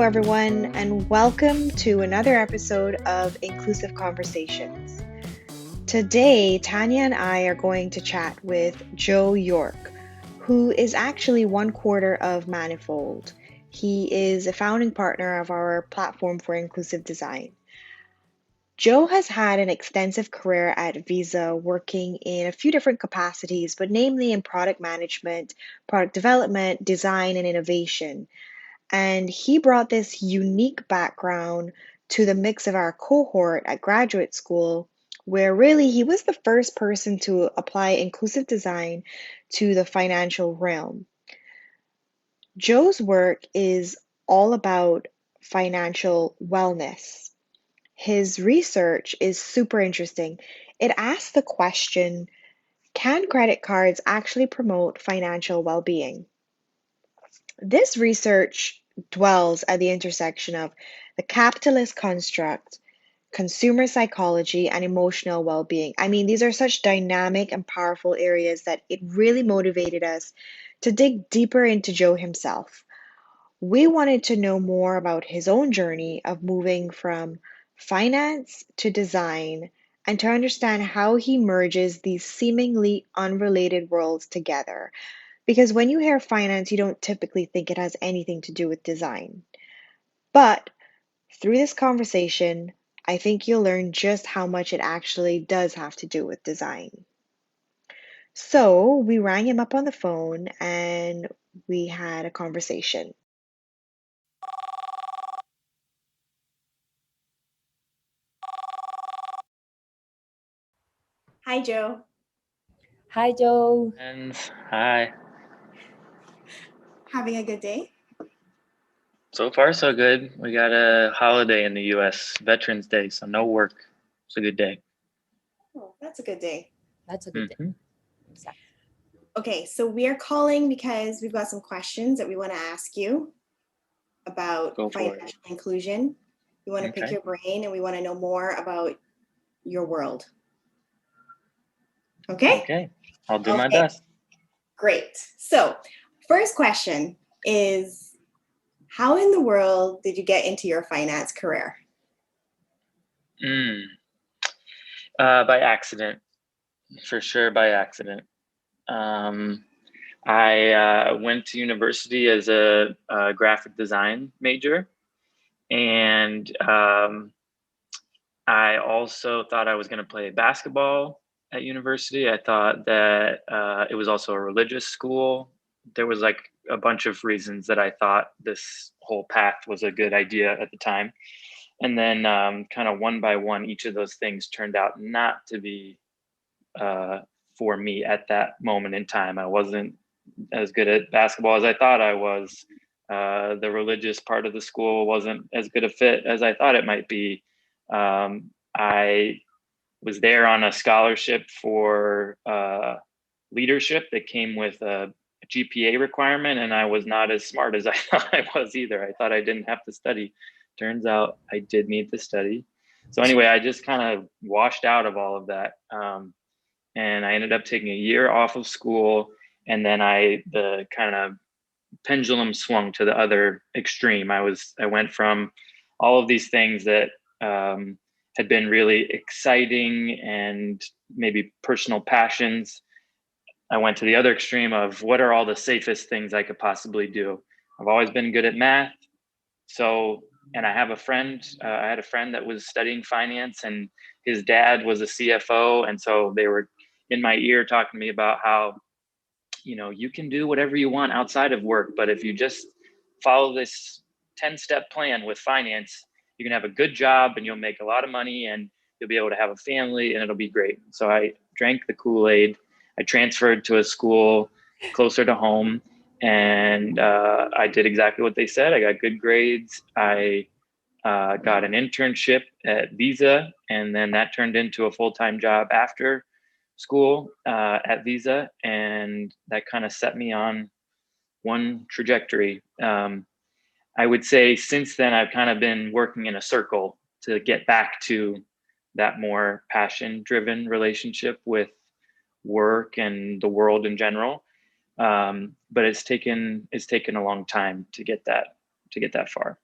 Hello, everyone, and welcome to another episode of Inclusive Conversations. Today, Tanya and I are going to chat with Joe York, who is actually one quarter of Manifold. He is a founding partner of our platform for inclusive design. Joe has had an extensive career at Visa, working in a few different capacities, but namely in product management, product development, design, and innovation. And he brought this unique background to the mix of our cohort at graduate school, where really he was the first person to apply inclusive design to the financial realm. Joe's work is all about financial wellness. His research is super interesting. It asks the question, can credit cards actually promote financial well-being? This research dwells at the intersection of the capitalist construct, consumer psychology, and emotional well being. I mean, these are such dynamic and powerful areas that it really motivated us to dig deeper into Joe himself. We wanted to know more about his own journey of moving from finance to design and to understand how he merges these seemingly unrelated worlds together. Because when you hear finance, you don't typically think it has anything to do with design. But through this conversation, I think you'll learn just how much it actually does have to do with design. So we rang him up on the phone and we had a conversation. Hi, Joe. Hi, Joe. And hi. Having a good day? So far, so good. We got a holiday in the US, Veterans Day, so no work. It's a good day. Oh, that's a good day. That's a good day. Exactly. Okay, so we are calling because we've got some questions that we want to ask you about financial inclusion. We want to pick your brain and we want to know more about your world. Okay? Okay, I'll do my best. Great. So, first question is, how in the world did you get into your finance career? By accident, for sure by accident. I went to university as a graphic design major, and I also thought I was going to play basketball at university. I thought that it was also a religious school. There was like a bunch of reasons that I thought this whole path was a good idea at the time. And then kind of one by one, each of those things turned out not to be for me at that moment in time. I wasn't as good at basketball as I thought I was. The religious part of the school wasn't as good a fit as I thought it might be. I was there on a scholarship for leadership that came with a GPA requirement, and I was not as smart as I thought I was either. I thought I didn't have to study. Turns out I did need to study. So anyway, I just kind of washed out of all of that. And I ended up taking a year off of school, and then the kind of pendulum swung to the other extreme. I went from all of these things that had been really exciting and maybe personal passions. I went to the other extreme of what are all the safest things I could possibly do. I've always been good at math. So, and I have a friend, I had a friend that was studying finance, and his dad was a CFO. And so they were in my ear talking to me about how, you can do whatever you want outside of work, but if you just follow this 10-step plan with finance, you can have a good job and you'll make a lot of money and you'll be able to have a family and it'll be great. So I drank the Kool-Aid. I transferred to a school closer to home, and I did exactly what they said. I got good grades. I got an internship at Visa, and then that turned into a full-time job after school at Visa, and that kind of set me on one trajectory. I would say since then, I've kind of been working in a circle to get back to that more passion-driven relationship with work and the world in general. But it's taken a long time to get that far.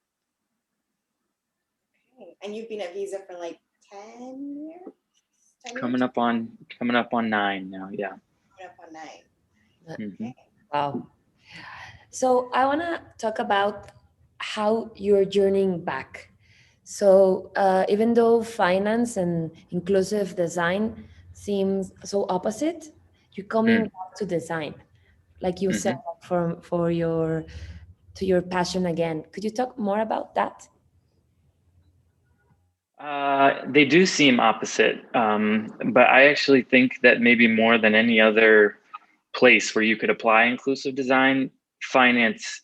And you've been at Visa for like 10 years? 10 Coming years? up on 9 now. Yeah. Coming up on 9. Mhm. Wow. So I want to talk about how you're journeying back. So even though finance and inclusive design seems so opposite, you're coming Mm. back to design, like you said, Mhm. for your to your passion again. Could you talk more about that? They do seem opposite, but I actually think that maybe more than any other place where you could apply inclusive design, finance,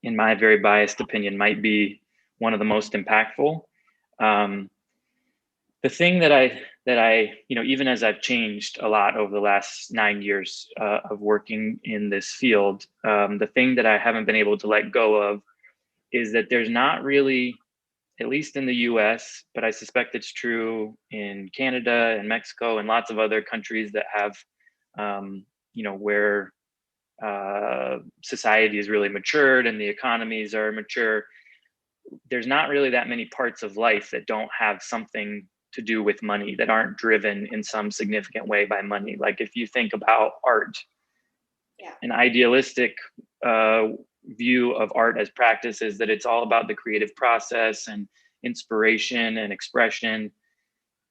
in my very biased opinion, might be one of the most impactful. Um, the thing that I even as I've changed a lot over the last 9 years of working in this field, the thing that I haven't been able to let go of is that there's not really, at least in the US, but I suspect it's true in Canada and Mexico and lots of other countries that have, where society is really matured and the economies are mature. There's not really that many parts of life that don't have something to do with money, that aren't driven in some significant way by money. Like if you think about art, Yeah. an idealistic uh, view of art as practice is that it's all about the creative process and inspiration and expression.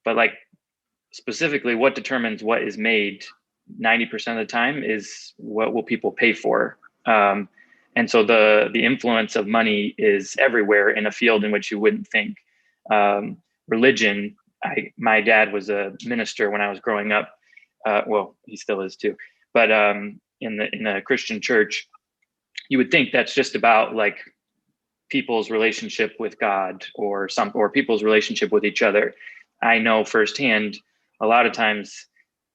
But like specifically, what determines what is made 90% of the time is what will people pay for. And so the influence of money is everywhere in a field in which you wouldn't think. Religion. My dad was a minister when I was growing up. Well, he still is too. But in a Christian church, you would think that's just about like people's relationship with God or people's relationship with each other. I know firsthand, a lot of times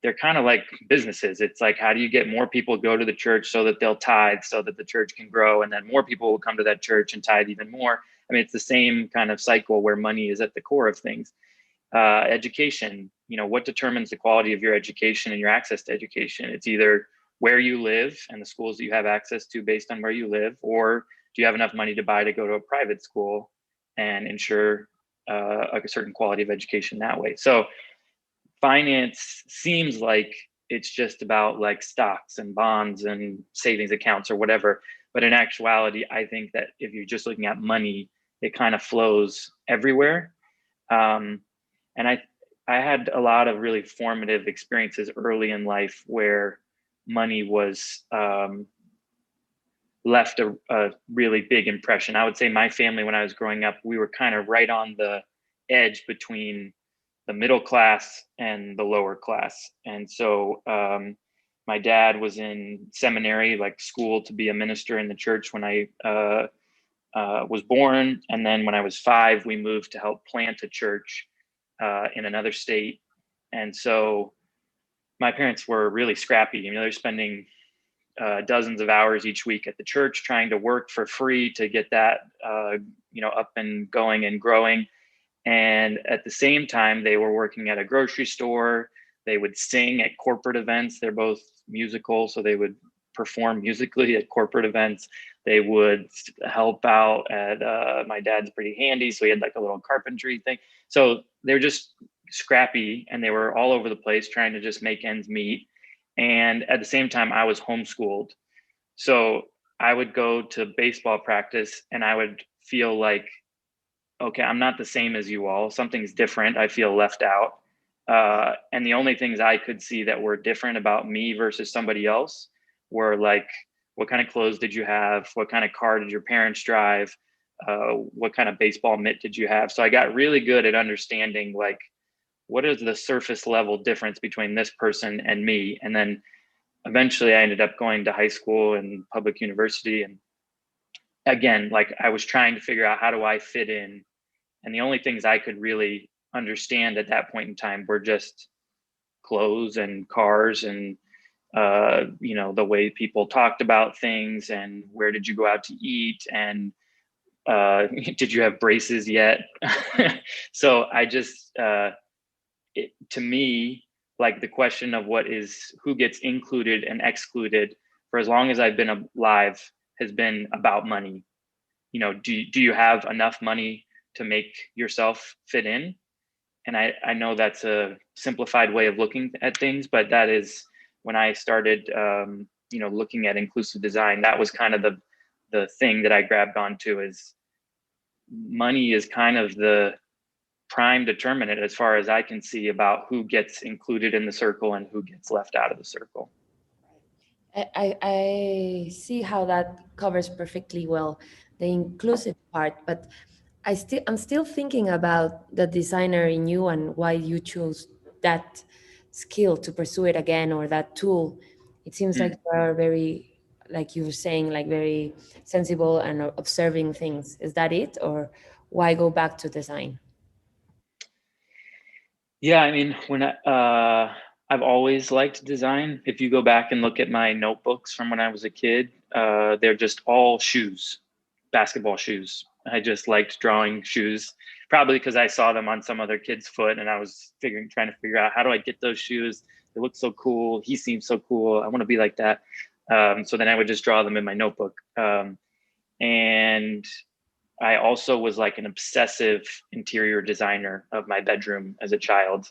they're kind of like businesses. It's like, how do you get more people to go to the church so that they'll tithe so that the church can grow, and then more people will come to that church and tithe even more. I mean, it's the same kind of cycle where money is at the core of things. Education, what determines the quality of your education and your access to education? It's either where you live and the schools that you have access to based on where you live, or do you have enough money to buy to go to a private school and ensure a certain quality of education that way? So finance seems like it's just about like stocks and bonds and savings accounts or whatever. But in actuality, I think that if you're just looking at money, it kind of flows everywhere. And I had a lot of really formative experiences early in life where money was left a really big impression. I would say my family, when I was growing up, we were kind of right on the edge between the middle class and the lower class. And so my dad was in seminary, like school to be a minister in the church when I was born. And then when I was 5, we moved to help plant a church in another state. And so my parents were really scrappy. They're spending dozens of hours each week at the church trying to work for free to get that, up and going and growing. And at the same time, they were working at a grocery store. They would sing at corporate events. They're both musical, so they would perform musically at corporate events. They would help out at my dad's pretty handy, so he had like a little carpentry thing. So they're just scrappy, and they were all over the place trying to just make ends meet. And at the same time, I was homeschooled. So I would go to baseball practice and I would feel like, okay, I'm not the same as you all. Something's different. I feel left out. And the only things I could see that were different about me versus somebody else were like, what kind of clothes did you have? What kind of car did your parents drive? What kind of baseball mitt did you have? So I got really good at understanding like, what is the surface level difference between this person and me? And then eventually I ended up going to high school and public university. And again, like I was trying to figure out, how do I fit in? And the only things I could really understand at that point in time were just clothes and cars and the way people talked about things and where did you go out to eat and did you have braces yet? So I just to me, like the question of who gets included and excluded for as long as I've been alive has been about money. Do you have enough money to make yourself fit in. And I know that's a simplified way of looking at things, but that is when I started, looking at inclusive design, that was kind of the thing that I grabbed onto. Is money is kind of the prime determinant, as far as I can see, about who gets included in the circle and who gets left out of the circle. I see how that covers perfectly well the inclusive part, but I'm still thinking about the designer in you and why you chose that skill to pursue it again, or that tool. It seems like you are very, like you were saying, like very sensible and observing things. Is that it, or why go back to design? Yeah, I mean, I've always liked design. If you go back and look at my notebooks from when I was a kid, they're just all shoes, basketball shoes. I just liked drawing shoes, probably because I saw them on some other kid's foot, and I was trying to figure out, how do I get those shoes? They look so cool. He seems so cool. I want to be like that. So then I would just draw them in my notebook. And I also was like an obsessive interior designer of my bedroom as a child.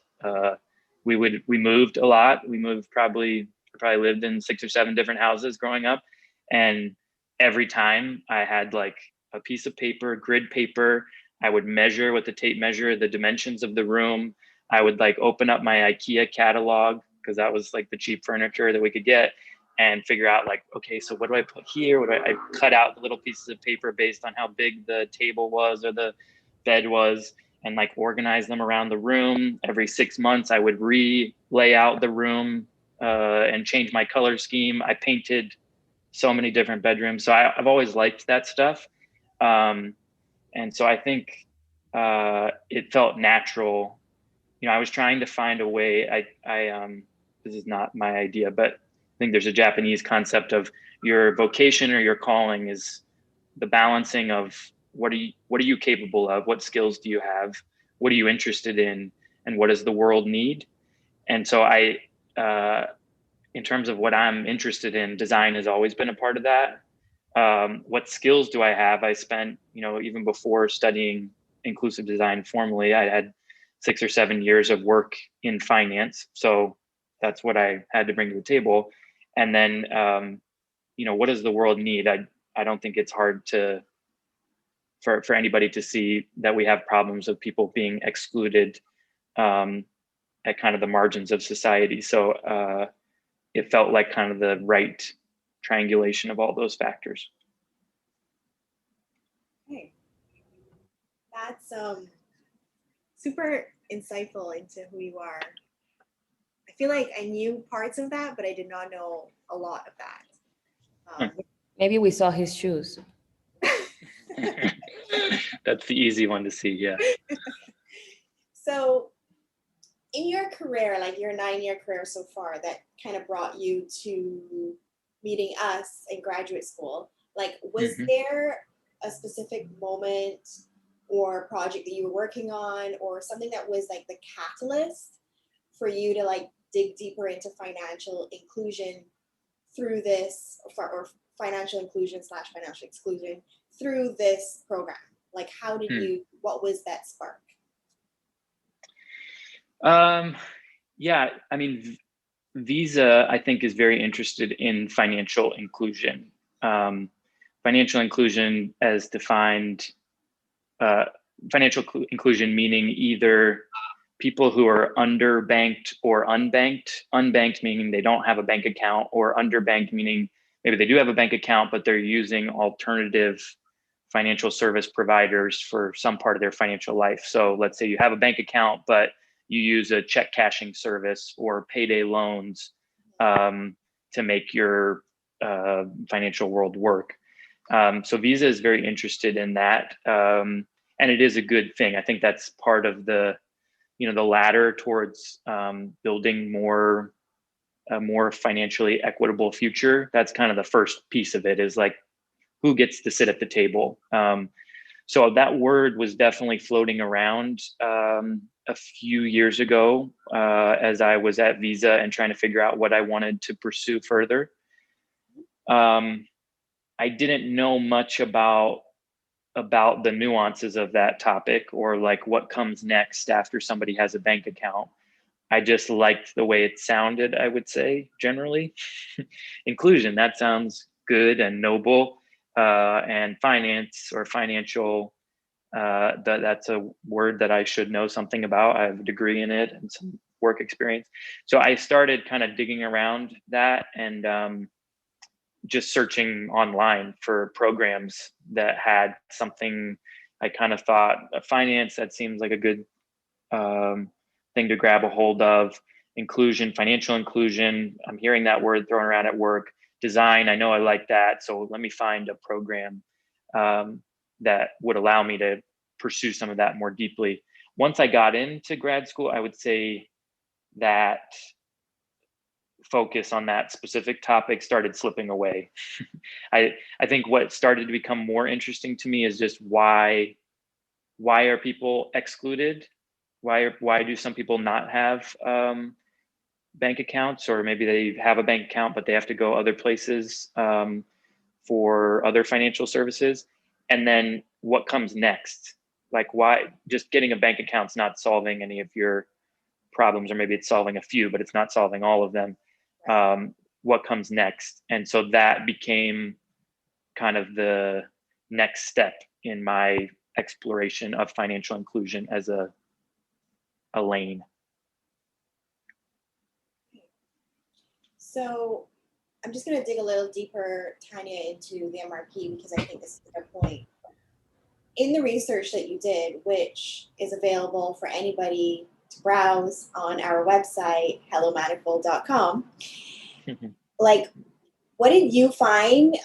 We moved a lot. We moved probably lived in 6 or 7 different houses growing up. And every time I had like a piece of paper, grid paper, I would measure with the tape measure the dimensions of the room. I would like open up my IKEA catalog, because that was like the cheap furniture that we could get, and figure out like, okay, so what do I put here? I cut out the little pieces of paper based on how big the table was or the bed was, and like organize them around the room. Every 6 months, I would lay out the room and change my color scheme. I painted so many different bedrooms. So I've always liked that stuff. And so I think it felt natural. I was trying to find a way. This is not my idea, but I think there's a Japanese concept of your vocation or your calling is the balancing of what are you capable of? What skills do you have? What are you interested in? And what does the world need? And so in terms of what I'm interested in, design has always been a part of that. What skills do I have? I spent, even before studying inclusive design formally, I had 6 or 7 years of work in finance. So that's what I had to bring to the table. And then, what does the world need? I don't think it's hard for anybody to see that we have problems of people being excluded at kind of the margins of society. So it felt like kind of the right triangulation of all those factors. Okay. That's super insightful into who you are. I feel like I knew parts of that, but I did not know a lot of that. Maybe we saw his shoes. That's the easy one to see, yeah. So in your career, like your 9-year career so far, that kind of brought you to meeting us in graduate school, like was there a specific moment or project that you were working on, or something that was like the catalyst for you to like dig deeper into financial inclusion through this, or financial inclusion / financial exclusion through this program? Like how did what was that spark? Yeah, I mean, Visa, I think, is very interested in financial inclusion. Financial inclusion as defined, financial inclusion meaning either people who are underbanked or unbanked. Unbanked meaning they don't have a bank account, or underbanked meaning maybe they do have a bank account, but they're using alternative financial service providers for some part of their financial life. So let's say you have a bank account, but you use a check cashing service or payday loans to make your financial world work. So Visa is very interested in that. And it is a good thing. I think that's part of the ladder towards building a more financially equitable future. That's kind of the first piece of it, is like, who gets to sit at the table? So that word was definitely floating around a few years ago as I was at Visa and trying to figure out what I wanted to pursue further. I didn't know much about about the nuances of that topic, or like what comes next after somebody has a bank account. I just liked the way it sounded, I would say, generally. Inclusion, that sounds good and noble. And finance or financial, that's a word that I should know something about. I have a degree in it and some work experience. So I started kind of digging around that, and just searching online for programs that had something. I kind of thought finance, that seems like a good thing to grab a hold of. Inclusion, financial inclusion, I'm hearing that word thrown around at work. Design, I know I like that, so let me find a program that would allow me to pursue some of that more deeply. Once I got into grad school, I would say that focus on that specific topic started slipping away. I think what started to become more interesting to me is just why are people excluded? Why do some people not have bank accounts, or maybe they have a bank account but they have to go other places for other financial services? And then what comes next? Like, why just getting a bank account's not solving any of your problems, or maybe it's solving a few, but it's not solving all of them. What comes next? And so that became kind of the next step in my exploration of financial inclusion as a lane. So I'm just going to dig a little deeper, Tanya, into the MRP, because I think this is a good point. In the research that you did, which is available for anybody to browse on our website, hellomanifold.com, like, what did you find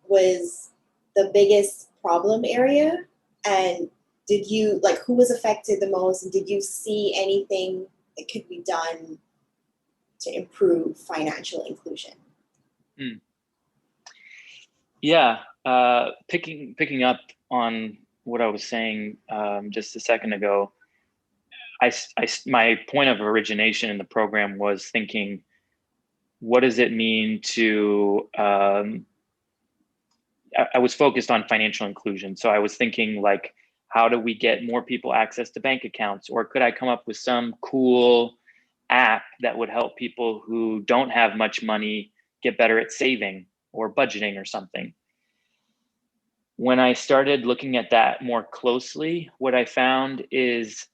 was the biggest problem area? And did you, like, who was affected the most? And did you see anything that could be done to improve financial inclusion? Yeah, picking up on what I was saying just a second ago, my point of origination in the program was thinking, what does it mean to, I was focused on financial inclusion. So I was thinking, like, how do we get more people access to bank accounts? Or could I come up with some cool app that would help people who don't have much money get better at saving or budgeting or something? When I started looking at that more closely, what I found is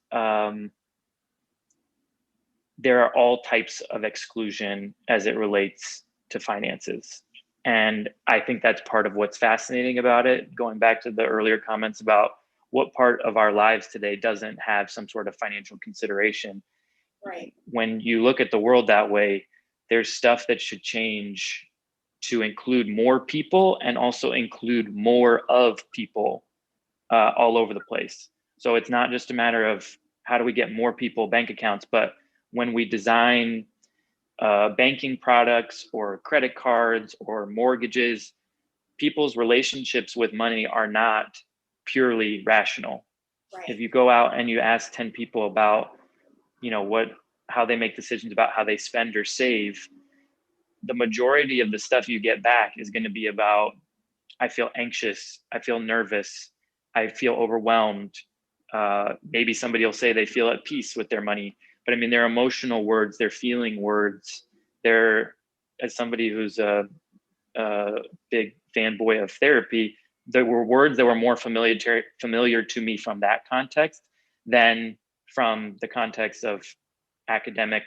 there are all types of exclusion as it relates to finances. And I think that's part of what's fascinating about it. Going back to the earlier comments about what part of our lives today doesn't have some sort of financial consideration. Right. When you look at the world that way, there's stuff that should change to include more people and also include more of people all over the place. So it's not just a matter of how do we get more people bank accounts, but when we design banking products or credit cards or mortgages, people's relationships with money are not purely rational. Right. If you go out and you ask 10 people about, how they make decisions about how they spend or save, the majority of the stuff you get back is going to be about, I feel anxious, I feel nervous, I feel overwhelmed. Maybe somebody will say they feel at peace with their money, but I mean, they're emotional words, they're feeling words. They're, as somebody who's a big fanboy of therapy, there were words that were more familiar to me from that context than from the context of academic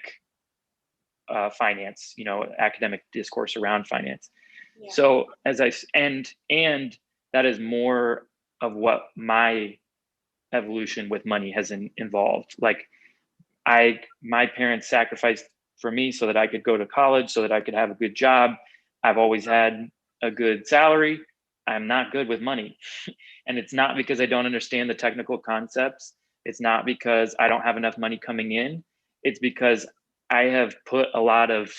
finance, academic discourse around finance. Yeah. So and that is more of what my evolution with money has involved. Like, my parents sacrificed for me so that I could go to college, so that I could have a good job. I've always had a good salary. I'm not good with money. And it's not because I don't understand the technical concepts. It's not because I don't have enough money coming in. It's because I have put a lot of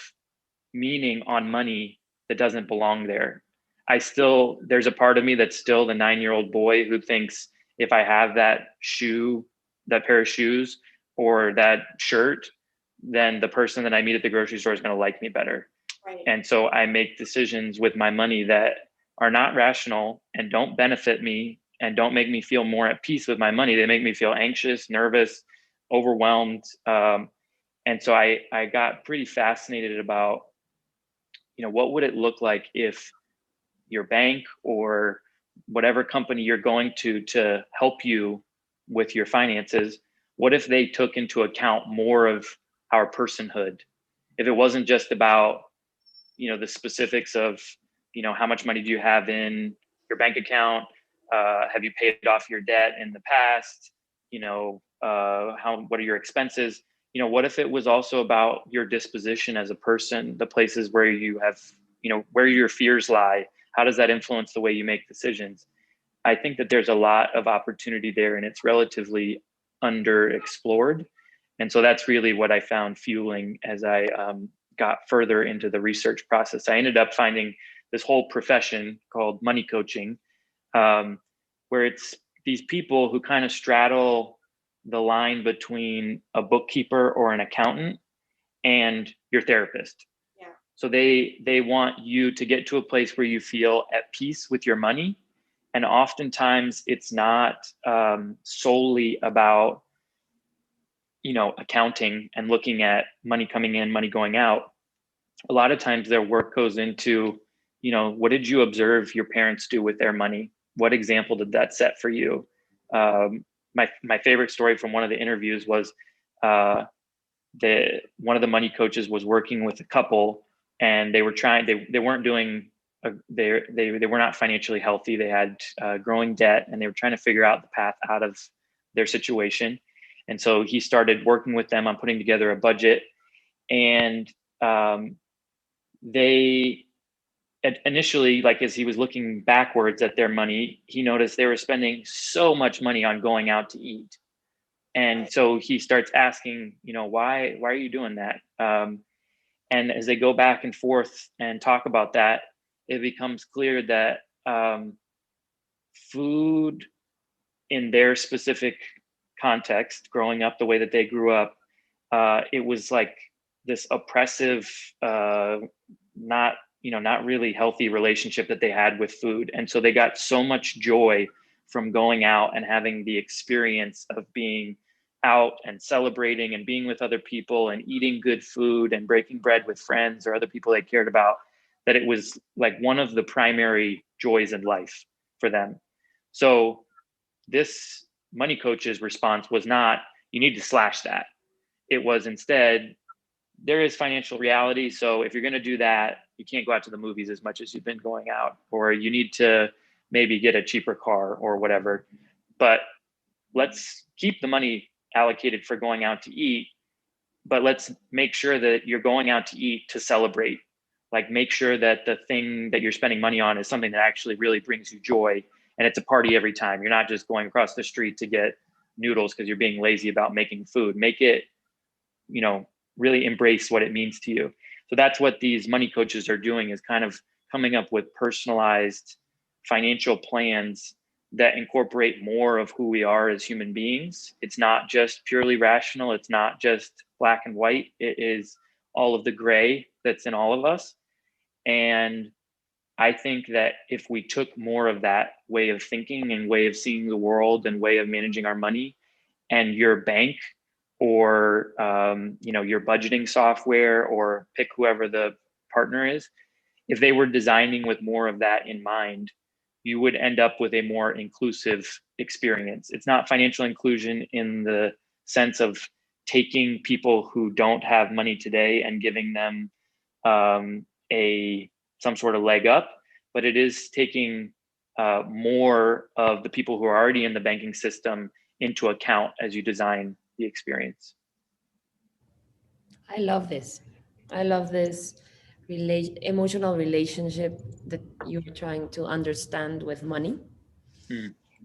meaning on money that doesn't belong there. There's a part of me that's still the 9-year-old boy who thinks if I have that pair of shoes or that shirt, then the person that I meet at the grocery store is going to like me better. Right. And so I make decisions with my money that are not rational and don't benefit me and don't make me feel more at peace with my money. They make me feel anxious, nervous, overwhelmed. And so I got pretty fascinated about, what would it look like if your bank or whatever company you're going to help you with your finances, what if they took into account more of our personhood? If it wasn't just about, the specifics of, how much money do you have in your bank account? Have you paid off your debt in the past? What are your expenses? What if it was also about your disposition as a person, the places where you have, where your fears lie? How does that influence the way you make decisions? I think that there's a lot of opportunity there, and it's relatively underexplored. And so that's really what I found fueling as I got further into the research process. I ended up finding this whole profession called money coaching, where it's these people who kind of straddle the line between a bookkeeper or an accountant and your therapist. Yeah. So they want you to get to a place where you feel at peace with your money. And oftentimes it's not solely about, accounting and looking at money coming in, money going out. A lot of times their work goes into, what did you observe your parents do with their money? What example did that set for you? My favorite story from one of the interviews was one of the money coaches was working with a couple, and they were they weren't doing they were not financially healthy. They had growing debt, and they were trying to figure out the path out of their situation. And so he started working with them on putting together a budget, and they initially, like as he was looking backwards at their money, he noticed they were spending so much money on going out to eat. And so he starts asking, why are you doing that? And as they go back and forth and talk about that, it becomes clear that food in their specific context, growing up the way that they grew up, it was like this oppressive, not really healthy relationship that they had with food. And so they got so much joy from going out and having the experience of being out and celebrating and being with other people and eating good food and breaking bread with friends or other people they cared about, that it was like one of the primary joys in life for them. So this money coach's response was not, you need to slash that. It was instead, there is financial reality. So if you're going to do that, you can't go out to the movies as much as you've been going out, or you need to maybe get a cheaper car or whatever. But let's keep the money allocated for going out to eat, but let's make sure that you're going out to eat to celebrate. Like, make sure that the thing that you're spending money on is something that actually really brings you joy, and it's a party every time. You're not just going across the street to get noodles because you're being lazy about making food. Make it, really embrace what it means to you. So that's what these money coaches are doing, is kind of coming up with personalized financial plans that incorporate more of who we are as human beings. It's not just purely rational. It's not just black and white. It is all of the gray that's in all of us. And I think that if we took more of that way of thinking and way of seeing the world and way of managing our money, and your bank or your budgeting software, or pick whoever the partner is, if they were designing with more of that in mind, you would end up with a more inclusive experience. It's not financial inclusion in the sense of taking people who don't have money today and giving them some sort of leg up, but it is taking more of the people who are already in the banking system into account as you design the experience. I love this. I love this emotional relationship that you're trying to understand with money.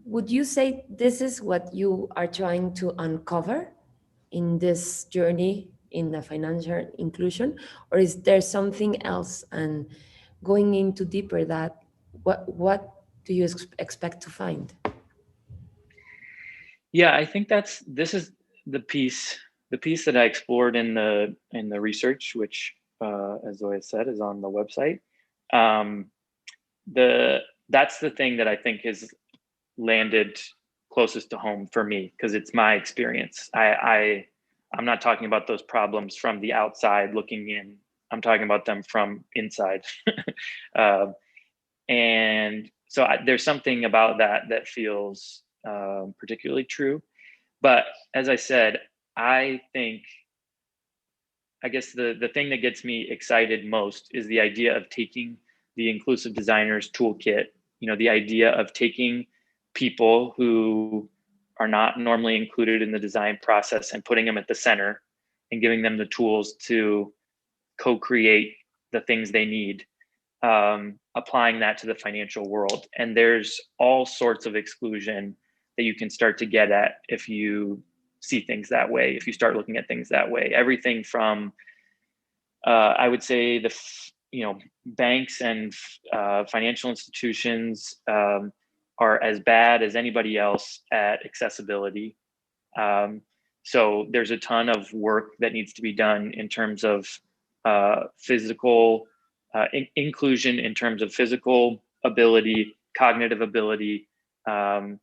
Would you say this is what you are trying to uncover in this journey in the financial inclusion, or is there something else? And going into deeper, that what do you expect to find? Yeah, I think this is the piece that I explored in the research, which, as Zoya said, is on the website. That's the thing that I think is landed closest to home for me because it's my experience. I'm not talking about those problems from the outside looking in. I'm talking about them from inside. And so there's something about that feels particularly true. But as I said, I guess the thing that gets me excited most is the idea of taking the Inclusive Designers Toolkit, the idea of taking people who are not normally included in the design process and putting them at the center and giving them the tools to co-create the things they need, applying that to the financial world. And there's all sorts of exclusion that you can start to get at if you see things that way, if you start looking at things that way. Everything from, I would say, banks and financial institutions are as bad as anybody else at accessibility. So there's a ton of work that needs to be done in terms of physical inclusion, in terms of physical ability, cognitive ability, and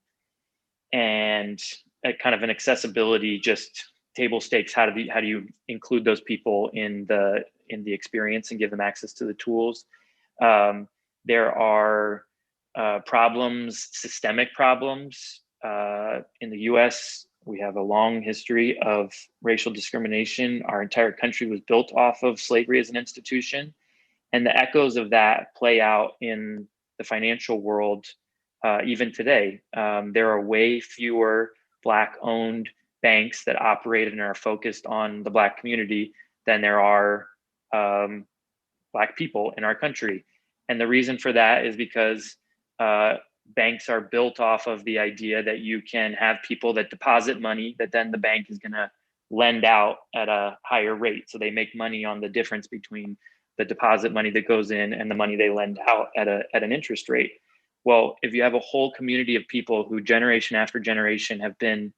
kind of an accessibility, just table stakes. How do you include those people in the experience and give them access to the tools? There are problems, systemic problems. In the US, we have a long history of racial discrimination. Our entire country was built off of slavery as an institution. And the echoes of that play out in the financial world even today. There are way fewer Black-owned banks that operate and are focused on the Black community than there are Black people in our country. And the reason for that is because banks are built off of the idea that you can have people that deposit money that then the bank is going to lend out at a higher rate. So they make money on the difference between the deposit money that goes in and the money they lend out at an interest rate. Well, if you have a whole community of people who generation after generation have been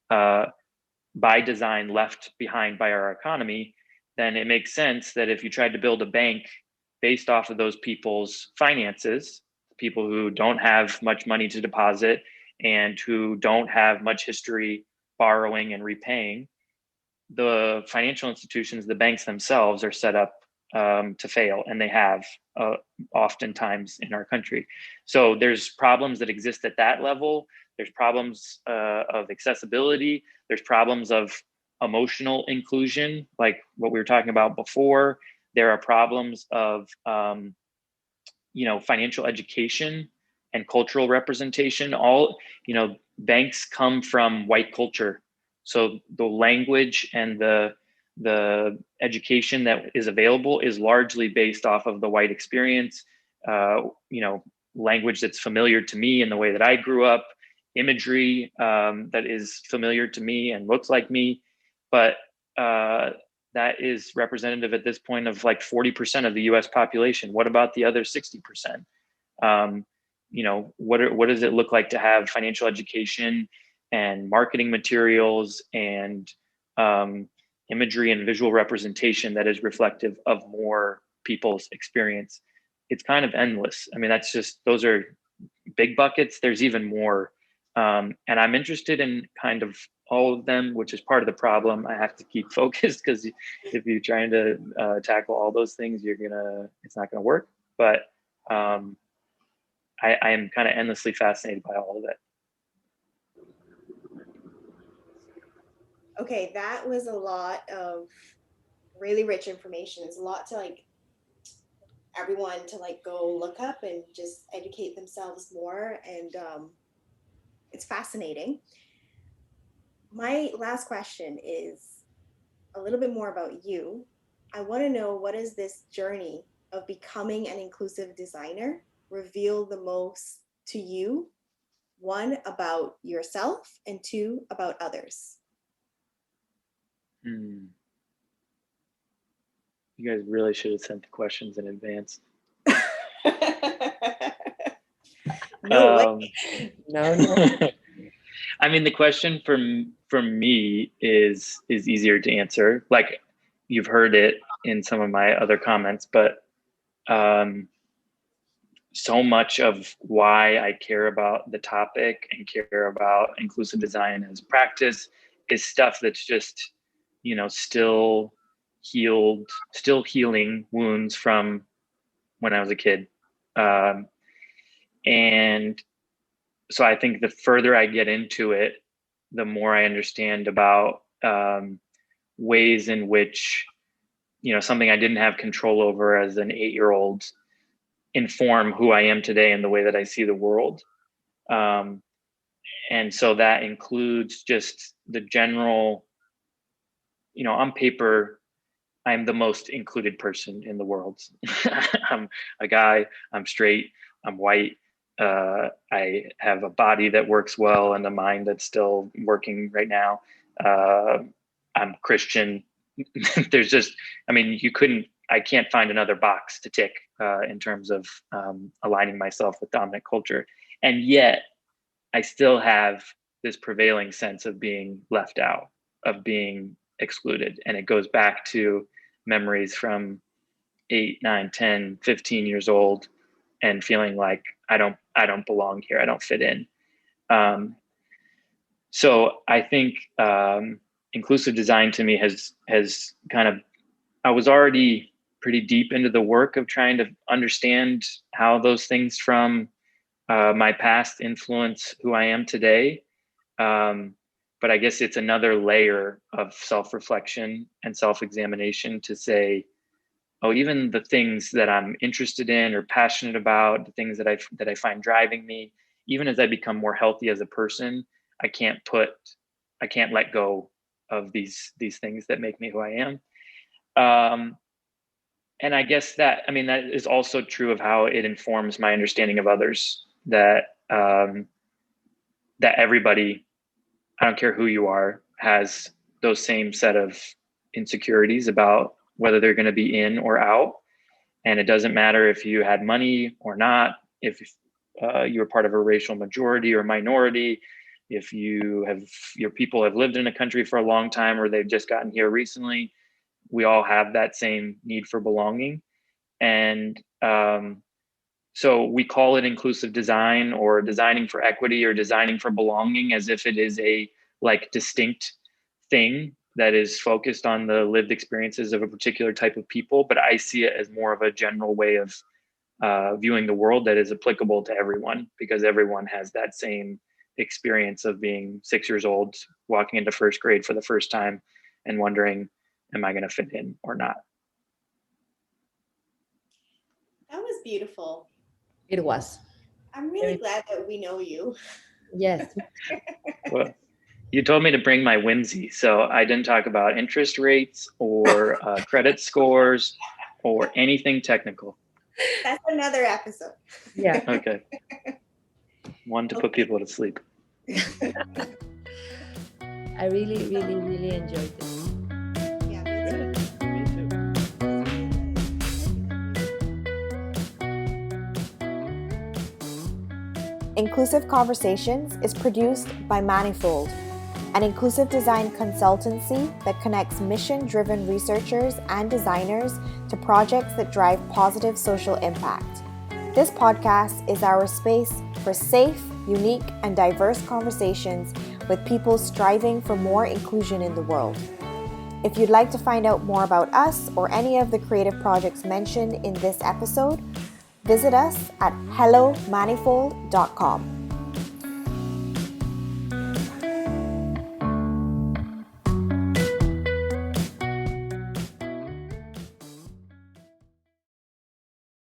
by design left behind by our economy, then it makes sense that if you tried to build a bank based off of those people's finances, people who don't have much money to deposit and who don't have much history borrowing and repaying, the financial institutions, the banks themselves, are set up to fail, and they have oftentimes in our country. So there's problems that exist at that level. There's problems of accessibility. There's problems of emotional inclusion, like what we were talking about before. There are problems of financial education and cultural representation. All, banks come from white culture. So the language and the education that is available is largely based off of the white experience, language that's familiar to me in the way that I grew up, imagery that is familiar to me and looks like me. But that is representative at this point of like 40% of the US population. What about the other 60%? What does it look like to have financial education and marketing materials and imagery and visual representation that is reflective of more people's experience? It's kind of endless. I mean, those are big buckets. There's even more. And I'm interested in kind of all of them, which is part of the problem. I have to keep focused because if you're trying to tackle all those things, it's not gonna work. But I am kind of endlessly fascinated by all of it. Okay, that was a lot of really rich information. It's a lot to everyone to go look up and just educate themselves more. And it's fascinating. My last question is a little bit more about you. I want to know, what is this journey of becoming an inclusive designer reveal the most to you? One, about yourself, and two, about others. You guys really should have sent the questions in advance. No. I mean, the question from me is easier to answer. Like, you've heard it in some of my other comments, but so much of why I care about the topic and care about inclusive design as practice is stuff that's just, still healing wounds from when I was a kid. And so I think the further I get into it, the more I understand about ways in which, something I didn't have control over as an 8-year-old inform who I am today and the way that I see the world. And so that includes just the general, on paper, I'm the most included person in the world. I'm a guy, I'm straight, I'm white. I have a body that works well and a mind that's still working right now. I'm Christian. There's just, I can't find another box to tick in terms of aligning myself with dominant culture. And yet I still have this prevailing sense of being left out, of being excluded. And it goes back to memories from 8, 9, 10, 15 years old and feeling like I don't belong here. I don't fit in. So I think inclusive design to me has kind of, I was already pretty deep into the work of trying to understand how those things from my past influence who I am today. But I guess it's another layer of self-reflection and self-examination to say, oh, even the things that I'm interested in or passionate about, the things that I find driving me, even as I become more healthy as a person, I can't let go of these things that make me who I am. And I guess that is also true of how it informs my understanding of others, that everybody, I don't care who you are, has those same set of insecurities about whether they're going to be in or out. And it doesn't matter if you had money or not, if you're part of a racial majority or minority, if your people have lived in a country for a long time or they've just gotten here recently. We all have that same need for belonging. And so we call it inclusive design or designing for equity or designing for belonging as if it is a distinct thing that is focused on the lived experiences of a particular type of people. But I see it as more of a general way of viewing the world that is applicable to everyone, because everyone has that same experience of being 6 years old, walking into first grade for the first time and wondering, am I going to fit in or not? That was beautiful. It was. I'm really glad that we know you. Yes. Well, you told me to bring my whimsy, so I didn't talk about interest rates or credit scores or anything technical. That's another episode. Yeah. Okay. One to put people to sleep. I really, really, really enjoyed this. Yeah, me too. Me too. Inclusive Conversations is produced by Manifold, an inclusive design consultancy that connects mission-driven researchers and designers to projects that drive positive social impact. This podcast is our space for safe, unique, and diverse conversations with people striving for more inclusion in the world. If you'd like to find out more about us or any of the creative projects mentioned in this episode, visit us at hellomanifold.com.